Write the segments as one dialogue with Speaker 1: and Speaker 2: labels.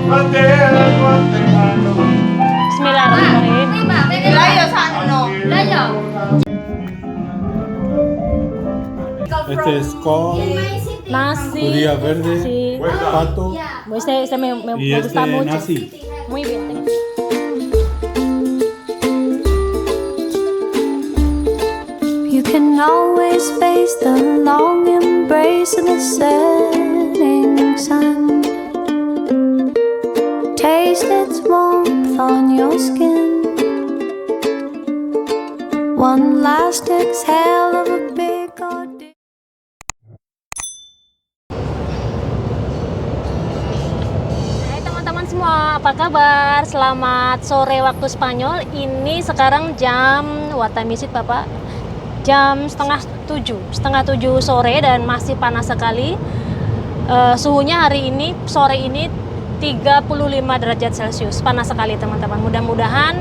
Speaker 1: Bismillahirrahmanirrahim.
Speaker 2: Layo sa ano? Layo.
Speaker 3: Este es con
Speaker 1: Nasi.
Speaker 3: judía verde,
Speaker 1: Sí.
Speaker 3: pato
Speaker 1: Este me
Speaker 3: y
Speaker 1: gusta
Speaker 3: este
Speaker 1: mucho.
Speaker 3: nasi.
Speaker 1: Muy bien.
Speaker 4: You can always face the long embrace of the setting sun. Taste its warmth on your skin. One last exhale of a big ordeal.
Speaker 1: Hai teman-teman semua, apa kabar? Selamat sore waktu Spanyol. Ini sekarang jam what time is it, Bapak? Jam setengah tujuh sore dan masih panas sekali. Suhunya hari ini, sore ini 35 derajat Celcius. Panas sekali teman-teman. Mudah-mudahan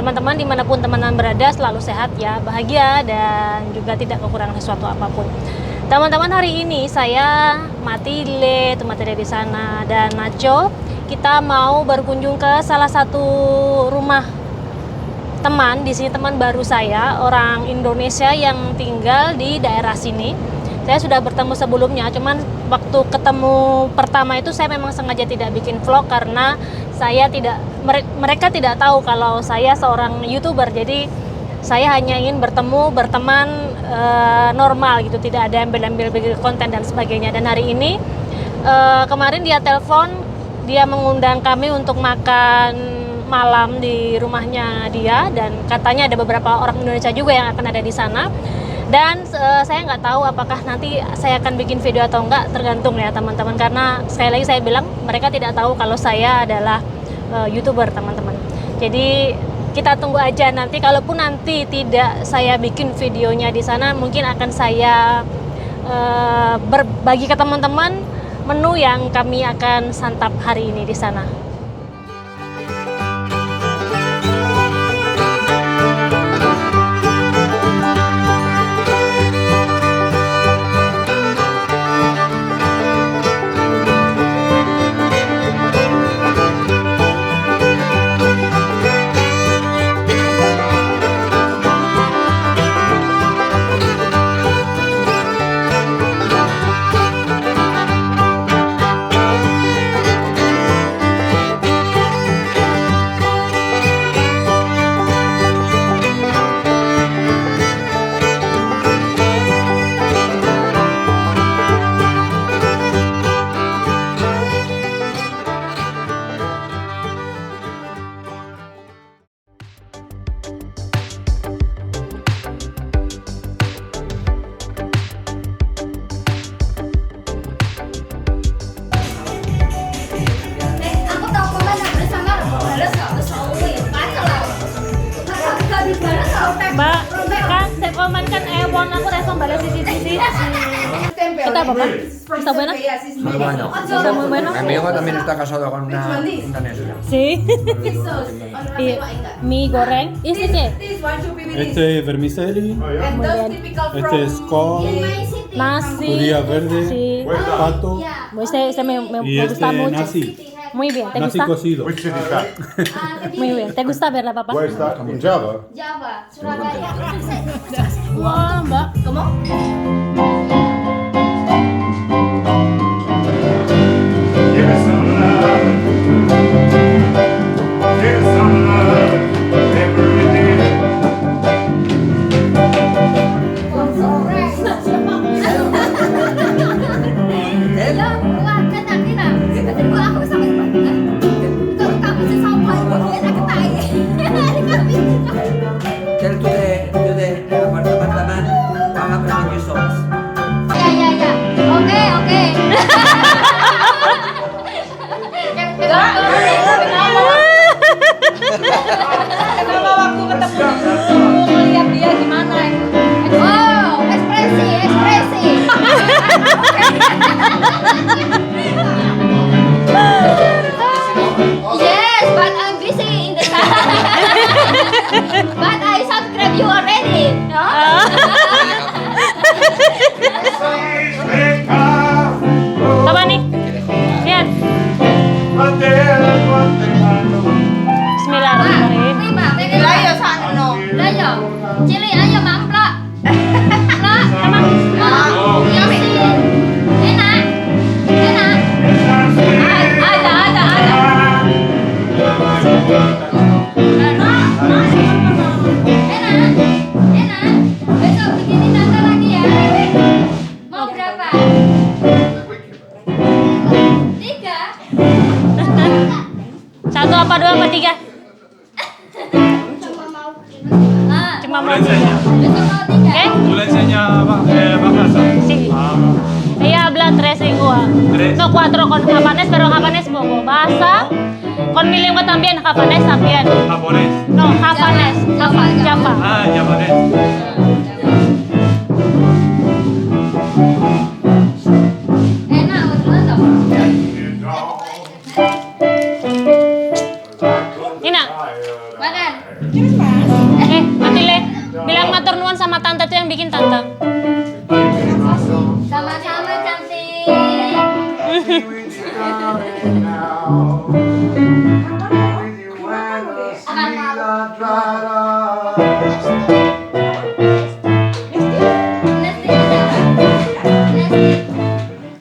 Speaker 1: teman-teman dimanapun teman-teman berada selalu sehat ya, bahagia dan juga tidak kekurangan sesuatu apapun. Teman-teman, hari ini saya, Matilde, Tumatele di sana, dan Nacho, kita mau berkunjung ke salah satu rumah teman. Di sini teman baru saya, orang Indonesia yang tinggal di daerah sini. Saya sudah bertemu sebelumnya, cuman waktu ketemu pertama itu saya memang sengaja tidak bikin vlog karena mereka tidak tahu kalau saya seorang YouTuber. Jadi saya hanya ingin berteman normal gitu, tidak ada ambil bikin konten dan sebagainya. Dan hari ini kemarin dia telepon, dia mengundang kami untuk makan malam di rumahnya dia, dan katanya ada beberapa orang Indonesia juga yang akan ada di sana. Dan saya nggak tahu apakah nanti saya akan bikin video atau enggak, tergantung ya teman-teman, karena sekali lagi saya bilang mereka tidak tahu kalau saya adalah YouTuber teman-teman. Jadi kita tunggu aja nanti, kalaupun nanti tidak saya bikin videonya di sana, mungkin akan saya berbagi ke teman-teman menu yang kami akan santap hari ini di sana. Mbak, kan saya komen kan ewon aku respon balas sisi. Kita apa, Pak? Está buena?
Speaker 5: Muy bueno.
Speaker 1: Está muy bueno.
Speaker 5: Mi amigo también está casado con una danesa.
Speaker 1: Sí. Y mie goreng. ¿Este qué?
Speaker 3: Este es vermicelli,
Speaker 1: Muy bien.
Speaker 3: este es con
Speaker 1: Nasi.
Speaker 3: judía verde,
Speaker 1: Sí.
Speaker 3: pato
Speaker 1: Este me
Speaker 3: y este
Speaker 1: gusta mucho.
Speaker 3: nasi,
Speaker 1: Muy bien, ¿te
Speaker 3: nasi
Speaker 1: gusta?
Speaker 3: cocido.
Speaker 6: Which city is that?
Speaker 1: Muy bien, ¿te gusta verla, papá?
Speaker 6: Where's that? In Java?
Speaker 2: Java, Surabaya.
Speaker 1: Wah, Mbak.
Speaker 6: Give us some love. Give us some love every day.
Speaker 5: Tell to the apartment van a prendre you songs.
Speaker 2: Ya. Oke. Kenapa waktu ketemu ngeliat dia gimana? Wow, ekspresi. Yes, but I'm busy in the but I subscribe you already. No?
Speaker 1: Apa nih? Lihat.
Speaker 6: But there
Speaker 1: Satu apa dua apa tiga? Cuma mau tiga.
Speaker 6: ¿Tú le enseñas bahasa?
Speaker 1: Sí.
Speaker 6: Ah,
Speaker 1: Ella habla tres lenguas.
Speaker 6: Tres.
Speaker 1: No, cuatro con japonés, pero japonés poco. Bahasa, con mi lengua también, japonés también.
Speaker 6: japonés.
Speaker 1: No, japonés. Java.
Speaker 6: Ah, japonés.
Speaker 2: Enak, mantap.
Speaker 1: Ina,
Speaker 2: Makan.
Speaker 1: Matile, bilang matur nuwun sama tante tuh yang bikin tante.
Speaker 2: Sama-sama cantik.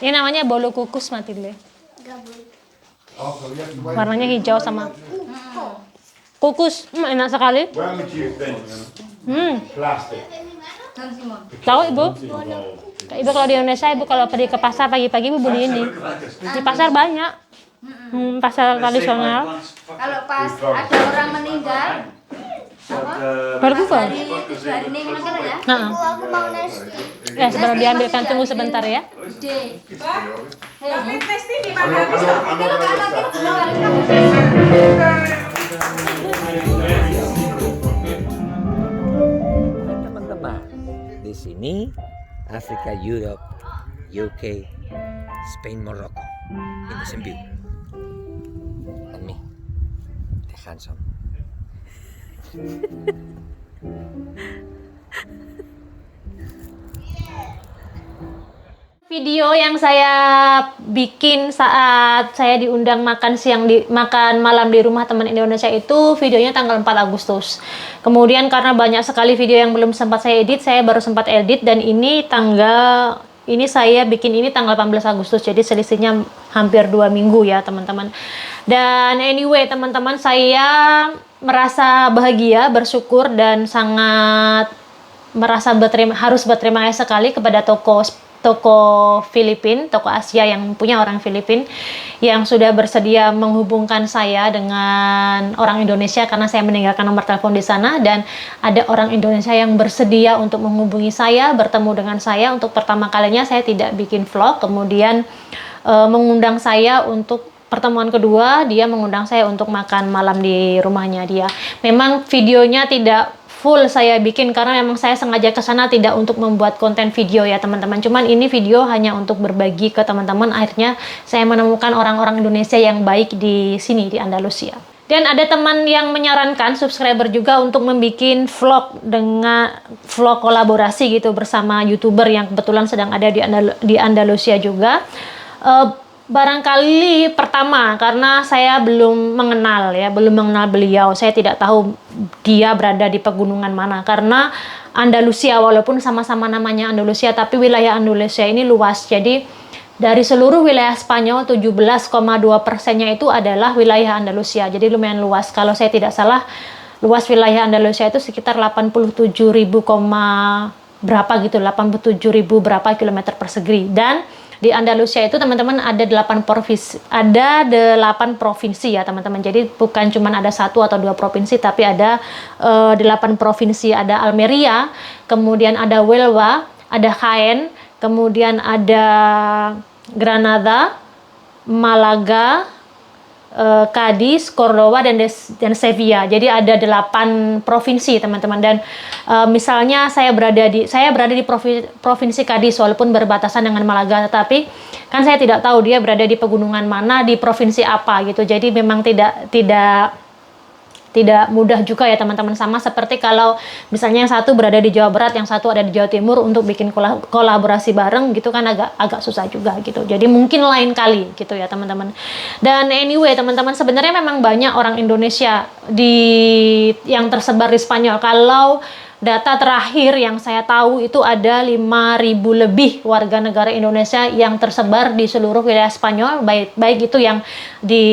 Speaker 1: Ini namanya bolu kukus Matilde. Warnanya hijau sama kukus, enak sekali. Tahu ibu? Ibu kalau di Indonesia, ibu kalau pergi ke pasar pagi-pagi ibu beli ini. Di pasar banyak, pasar tradisional.
Speaker 2: Kalau pas ada orang meninggal,
Speaker 1: Berbuka.
Speaker 2: hari 7 hari ini meninggal ya.
Speaker 1: Nah, ya sebelum diambilkan tunggu sebentar ya.
Speaker 2: Gede.
Speaker 5: Teman-teman, di sini Afrika, Europe, UK, Spain, Morocco, in the same view. And me, the handsome.
Speaker 1: Video yang saya bikin saat saya diundang makan makan malam di rumah teman Indonesia itu videonya tanggal 4 Agustus. Kemudian karena banyak sekali video yang belum sempat saya edit, saya baru sempat edit dan saya bikin ini tanggal 18 Agustus. Jadi selisihnya hampir 2 minggu ya, teman-teman. Dan anyway, teman-teman, saya merasa bahagia, bersyukur dan sangat merasa harus berterima kasih sekali kepada toko Filipin, toko Asia yang punya orang Filipin yang sudah bersedia menghubungkan saya dengan orang Indonesia karena saya meninggalkan nomor telepon di sana, dan ada orang Indonesia yang bersedia untuk menghubungi saya, bertemu dengan saya untuk pertama kalinya. Saya tidak bikin vlog, kemudian mengundang saya untuk pertemuan kedua, dia mengundang saya untuk makan malam di rumahnya dia. Memang videonya tidak full saya bikin karena memang saya sengaja ke sana tidak untuk membuat konten video ya, teman-teman. Cuman ini video hanya untuk berbagi ke teman-teman. Akhirnya saya menemukan orang-orang Indonesia yang baik di sini, di Andalusia. Dan ada teman yang menyarankan, subscriber juga, untuk membuat vlog kolaborasi gitu bersama YouTuber yang kebetulan sedang ada di Andalusia juga. Barangkali pertama karena saya belum mengenal beliau, saya tidak tahu dia berada di pegunungan mana, karena Andalusia walaupun sama-sama namanya Andalusia tapi wilayah Andalusia ini luas. Jadi dari seluruh wilayah Spanyol 17,2%-nya itu adalah wilayah Andalusia, jadi lumayan luas. Kalau saya tidak salah luas wilayah Andalusia itu sekitar 87.000 berapa gitu, 87.000 berapa kilometer persegi. Dan di Andalusia itu teman-teman ada 8 provinsi ya teman-teman. Jadi bukan cuma ada 1 atau 2 provinsi, tapi ada 8 provinsi. Ada Almeria, kemudian ada Huelva, ada Jaén, kemudian ada Granada, Malaga, Cadiz, Córdoba, dan Sevilla. Jadi ada 8 provinsi teman-teman. Dan misalnya saya berada di provinsi Cadiz walaupun berbatasan dengan Malaga, tetapi kan saya tidak tahu dia berada di pegunungan mana, di provinsi apa gitu. Jadi memang tidak mudah juga ya teman-teman. Sama seperti kalau misalnya yang satu berada di Jawa Barat, yang satu ada di Jawa Timur, untuk bikin kolaborasi bareng gitu kan agak susah juga gitu. Jadi mungkin lain kali gitu ya teman-teman. Dan anyway teman-teman, sebenarnya memang banyak orang Indonesia yang tersebar di Spanyol. Kalau data terakhir yang saya tahu itu ada 5.000 lebih warga negara Indonesia yang tersebar di seluruh wilayah Spanyol, baik itu yang di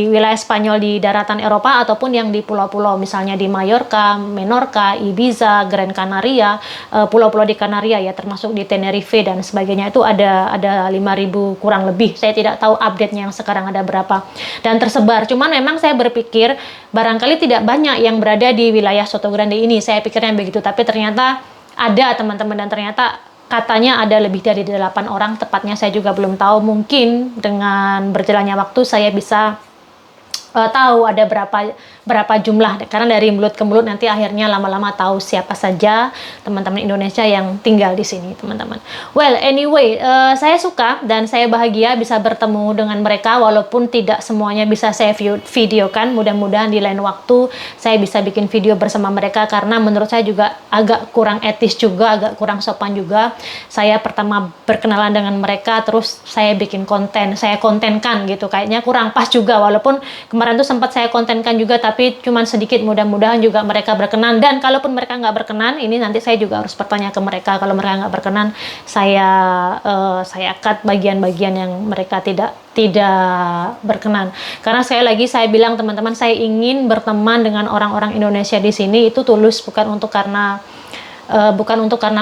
Speaker 1: wilayah Spanyol di daratan Eropa ataupun yang di pulau-pulau, misalnya di Mallorca, Menorca, Ibiza, Gran Canaria, pulau-pulau di Kanaria ya, termasuk di Tenerife dan sebagainya, itu ada 5.000 kurang lebih. Saya tidak tahu update-nya yang sekarang ada berapa dan tersebar. Cuman memang saya berpikir barangkali tidak banyak yang berada di wilayah Sotogrande ini. Saya pikirnya begitu, tapi ternyata ada teman-teman, dan ternyata katanya ada lebih dari 8 orang. Tepatnya saya juga belum tahu. Mungkin dengan berjalannya waktu saya bisa tahu ada berapa jumlah, karena dari mulut ke mulut nanti akhirnya lama-lama tahu siapa saja teman-teman Indonesia yang tinggal di sini, teman-teman. Well, anyway, saya suka dan saya bahagia bisa bertemu dengan mereka, walaupun tidak semuanya bisa saya videokan. Mudah-mudahan di lain waktu saya bisa bikin video bersama mereka, karena menurut saya juga agak kurang etis juga, agak kurang sopan juga. Saya pertama berkenalan dengan mereka, terus saya bikin konten, saya kontenkan gitu, kayaknya kurang pas juga, walaupun kemarin tuh sempat saya kontenkan juga, tapi cuman sedikit. Mudah-mudahan juga mereka berkenan, dan kalaupun mereka nggak berkenan, ini nanti saya juga harus bertanya ke mereka. Kalau mereka nggak berkenan, saya cut bagian-bagian yang mereka tidak berkenan. Karena sekali lagi saya bilang, teman-teman, saya ingin berteman dengan orang-orang Indonesia di sini itu tulus, bukan untuk karena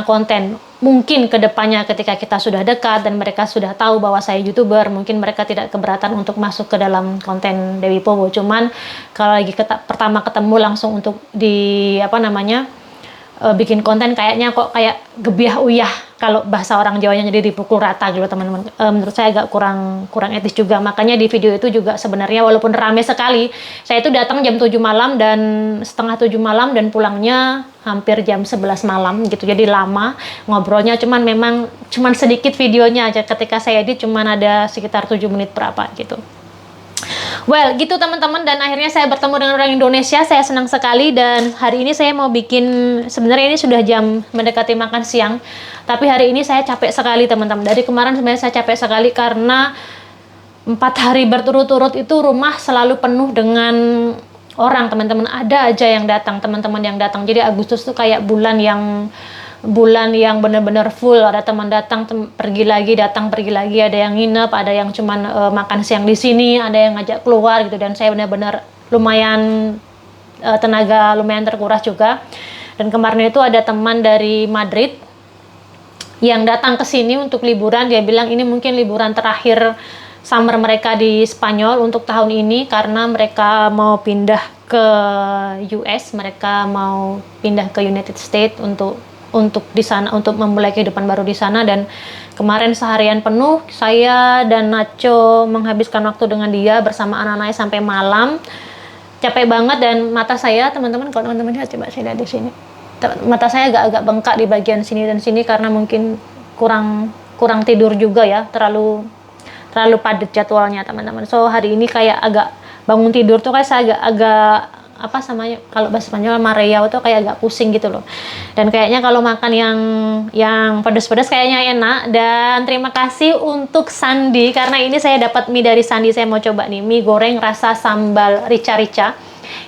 Speaker 1: konten. Mungkin kedepannya ketika kita sudah dekat dan mereka sudah tahu bahwa saya YouTuber, mungkin mereka tidak keberatan untuk masuk ke dalam konten Dewi Powo. Cuman kalau lagi pertama ketemu langsung untuk bikin konten, kayaknya kok kayak gebiah uyah, kalau bahasa orang Jawanya, jadi dipukul rata gitu, teman-teman. Menurut saya agak kurang etis juga. Makanya di video itu juga sebenarnya walaupun rame sekali, saya itu datang jam 7 malam dan setengah 7 malam dan pulangnya hampir jam 11 malam gitu. Jadi lama ngobrolnya, cuman memang sedikit videonya aja. Ketika saya edit cuman ada sekitar 7 menit berapa gitu. Well, gitu teman-teman, dan akhirnya saya bertemu dengan orang Indonesia. Saya senang sekali, dan hari ini saya mau bikin, sebenarnya ini sudah jam mendekati makan siang, tapi hari ini saya capek sekali, teman-teman. Dari kemarin sebenarnya saya capek sekali karena 4 hari berturut-turut itu rumah selalu penuh dengan orang, teman-teman. Ada aja yang datang, teman-teman yang datang. Jadi Agustus tuh kayak bulan yang benar-benar full. Ada teman datang, pergi lagi, datang, pergi lagi. Ada yang nginep, ada yang cuman makan siang di sini, ada yang ngajak keluar gitu. Dan saya benar-benar lumayan tenaga lumayan terkuras juga. Dan kemarin itu ada teman dari Madrid yang datang ke sini untuk liburan. Dia bilang ini mungkin liburan terakhir summer mereka di Spanyol untuk tahun ini, karena mereka mau pindah ke US, mereka mau pindah ke United States untuk di sana, untuk memulai kehidupan baru di sana. Dan kemarin seharian penuh saya dan Nacho menghabiskan waktu dengan dia bersama anak-anaknya sampai malam. Capek banget, dan mata saya, teman-teman, kalau teman-teman lihat, coba saya lihat di sini, mata saya agak bengkak di bagian sini dan sini, karena mungkin kurang tidur juga ya, terlalu padat jadwalnya, teman-teman. So hari ini kayak agak bangun tidur tuh kayak saya agak apa namanya, kalau bahasa Spanyol mareau itu kayak agak pusing gitu loh. Dan kayaknya kalau makan yang pedas-pedas kayaknya enak. Dan terima kasih untuk Sandi, karena ini saya dapat mie dari Sandi. Saya mau coba nih, mie goreng rasa sambal rica-rica.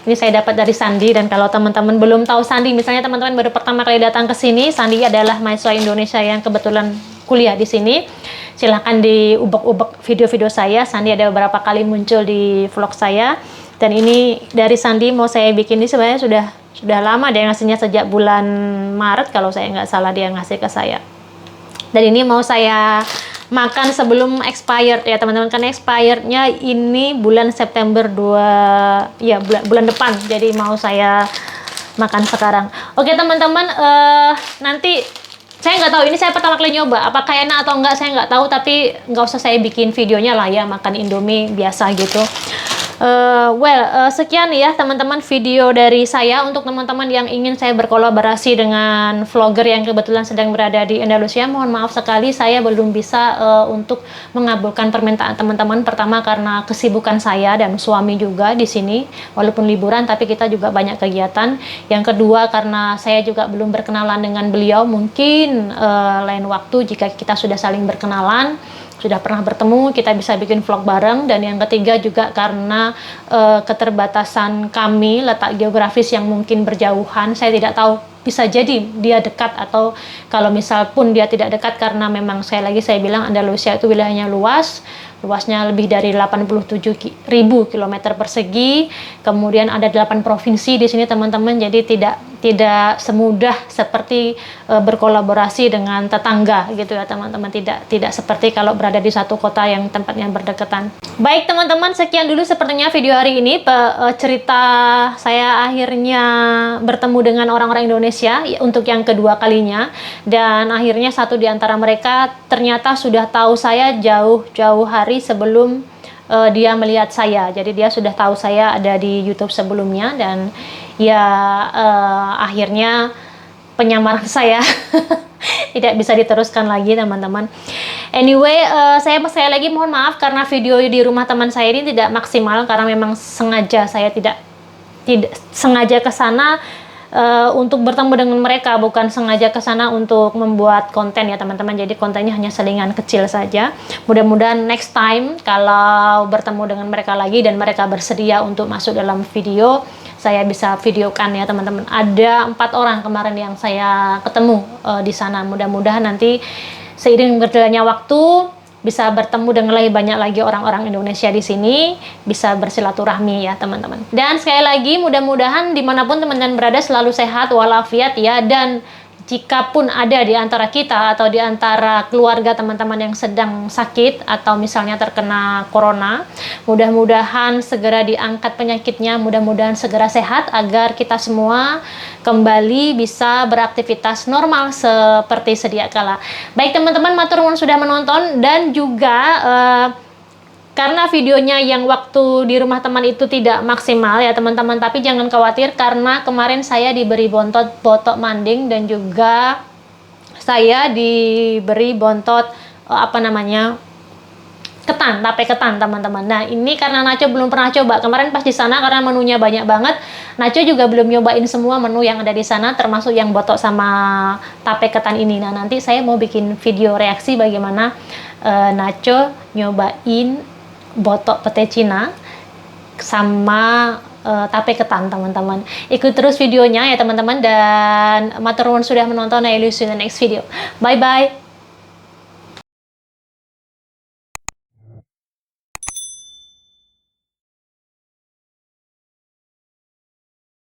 Speaker 1: Ini saya dapat dari Sandi. Dan kalau teman-teman belum tahu Sandi, misalnya teman-teman baru pertama kali datang ke sini, Sandi adalah mahasiswa Indonesia yang kebetulan kuliah di sini. Silahkan diubek-ubek video-video saya. Sandi ada beberapa kali muncul di vlog saya. Dan ini dari Sandi mau saya bikin, ini sebenarnya sudah lama, dia ngasihnya sejak bulan Maret kalau saya nggak salah, dia ngasih ke saya. Dan ini mau saya makan sebelum expired ya teman-teman, karena expirednya ini bulan September bulan depan. Jadi mau saya makan sekarang. Oke teman-teman, nanti saya nggak tahu, ini saya pertama kali nyoba, apakah enak atau enggak saya nggak tahu, tapi nggak usah saya bikin videonya lah ya, makan Indomie biasa gitu. Sekian ya teman-teman video dari saya. Untuk teman-teman yang ingin saya berkolaborasi dengan vlogger yang kebetulan sedang berada di Andalusia, mohon maaf sekali saya belum bisa untuk mengabulkan permintaan teman-teman. Pertama karena kesibukan saya dan suami juga di sini, walaupun liburan tapi kita juga banyak kegiatan. Yang kedua karena saya juga belum berkenalan dengan beliau. Mungkin lain waktu jika kita sudah saling berkenalan, sudah pernah bertemu, kita bisa bikin vlog bareng. Dan yang ketiga juga karena keterbatasan kami, letak geografis yang mungkin berjauhan. Saya tidak tahu bisa jadi dia dekat, atau kalau misal pun dia tidak dekat karena memang sekali lagi saya bilang Andalusia itu wilayahnya luasnya lebih dari 87.000 km persegi, kemudian ada 8 provinsi di sini teman-teman, jadi tidak semudah seperti berkolaborasi dengan tetangga gitu ya teman-teman, tidak seperti kalau berada di satu kota yang tempatnya berdekatan. Baik teman-teman, sekian dulu sepertinya video hari ini, cerita saya akhirnya bertemu dengan orang-orang Indonesia untuk yang kedua kalinya, dan akhirnya satu di antara mereka ternyata sudah tahu saya jauh-jauh hari sebelum dia melihat saya. Jadi dia sudah tahu saya ada di YouTube sebelumnya, dan ya akhirnya penyamaran saya tidak bisa diteruskan lagi teman-teman. Anyway, saya lagi mohon maaf karena video di rumah teman saya ini tidak maksimal, karena memang sengaja saya tidak sengaja ke sana untuk bertemu dengan mereka, bukan sengaja ke sana untuk membuat konten ya teman-teman. Jadi kontennya hanya selingan kecil saja. Mudah-mudahan next time kalau bertemu dengan mereka lagi dan mereka bersedia untuk masuk dalam video, saya bisa videokan ya teman-teman. Ada 4 orang kemarin yang saya ketemu di sana. Mudah-mudahan nanti seiring berjalannya waktu bisa bertemu dengan lebih banyak lagi orang-orang Indonesia di sini, bisa bersilaturahmi ya teman-teman. Dan sekali lagi mudah-mudahan dimanapun teman-teman berada selalu sehat walafiat ya, dan jika pun ada di antara kita atau di antara keluarga teman-teman yang sedang sakit atau misalnya terkena corona, mudah-mudahan segera diangkat penyakitnya, mudah-mudahan segera sehat agar kita semua kembali bisa beraktivitas normal seperti sedia kala. Baik teman-teman, matur nuwun sudah menonton, dan juga karena videonya yang waktu di rumah teman itu tidak maksimal ya teman-teman, tapi jangan khawatir karena kemarin saya diberi botok manding, dan juga saya diberi bontot tape ketan teman-teman. Nah ini karena Nacho belum pernah coba kemarin pas di sana, karena menunya banyak banget. Nacho juga belum nyobain semua menu yang ada di sana, termasuk yang botok sama tape ketan ini. Nah nanti saya mau bikin video reaksi bagaimana Nacho nyobain botok pete Cina sama tape ketan teman-teman. Ikut terus videonya ya teman-teman, dan matur nuwun sudah menonton. I will see you in the next video. Bye bye.